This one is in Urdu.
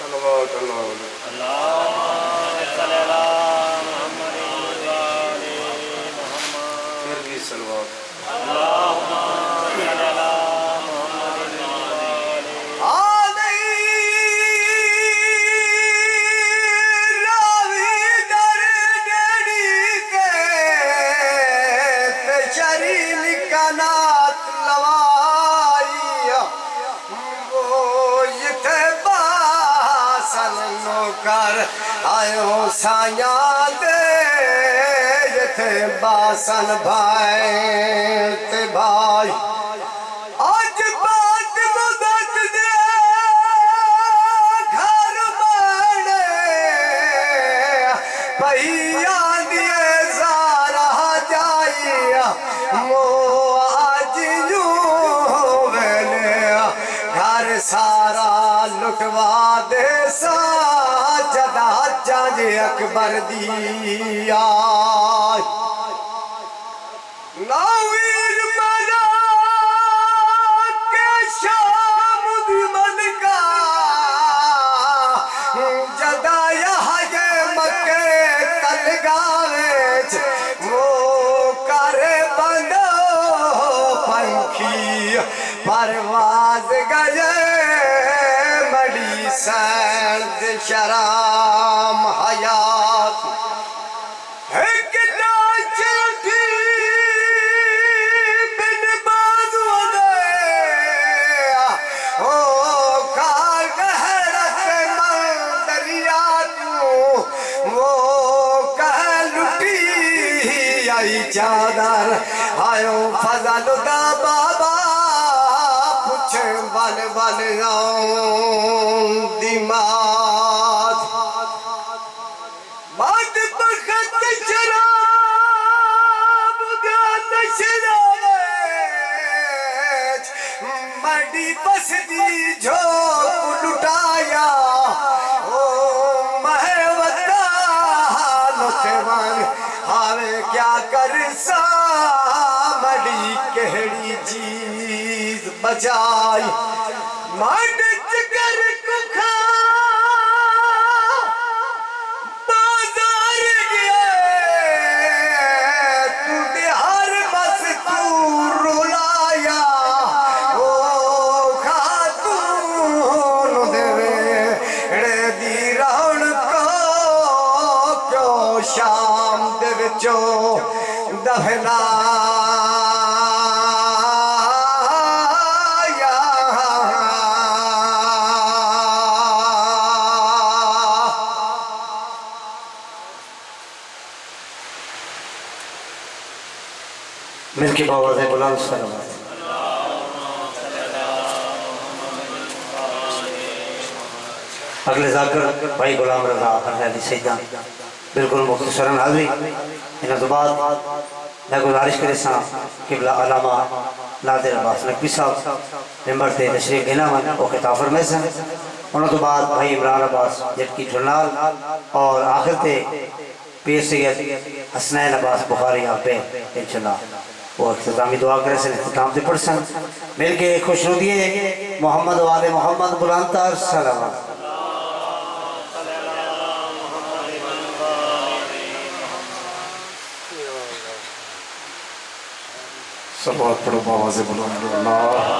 صلوات اللہ علیہ پھر بھی صلوات کر آئیوں سایاں دے جتھے باسن بھائی تے بھائی آج بات مدد دے گھر بڑے پہیاں دیے زارہ جائی مو آج یوں ویلے گھر سارا لٹوا دے جدا جاج اکبر دیا ناویر مجا کے شام دیمن کا جدا یہاں مکے تلگاویچ وہ کرے بندو پنکھی پرواز گئے سرد شرام حیات ایک ناچتی بن بازو دے او کار گہرت من دریاتوں وہ کہ لٹی آئی چادر آئیوں فضل دا بابا بل بل دماغ بات بخت شراب گات شراب مڈی بس دی جھوک لٹایا او مہوتا لطمان ہاوے کیا کرسا مڈی کہڑی چیز بچائی مانڈ چکر کو کھا بازار گئے تو دیہار بس تو رولایا او خاتون دے دی رون کو کیوں شام دے وچوں دفنا مل کے باواز ہے بلند صلوات اگلے ذاکر بھائی غلام رضا حرحیلی سیدان بالکل مختصراً حاضری انہوں تو بعد میں گزارش کرے ساں قبلہ علامہ نادر عباس نقوی صاحب ممبر تھے تشریف گھنا من اور خطاب فرمائے سن انہوں تو بعد بھائی عمران عباس جبکی ٹھرنال اور آخر تھے پیر سید حسنین عباس بخاری آپ پہ انشاءاللہ وہ اختتامی دعا کرے سن اختتام سے پڑھ سن مل کے خوش رو دیئے محمد والے محمد بلانتار صلوات صلوات پڑھو باواز بلند اللہ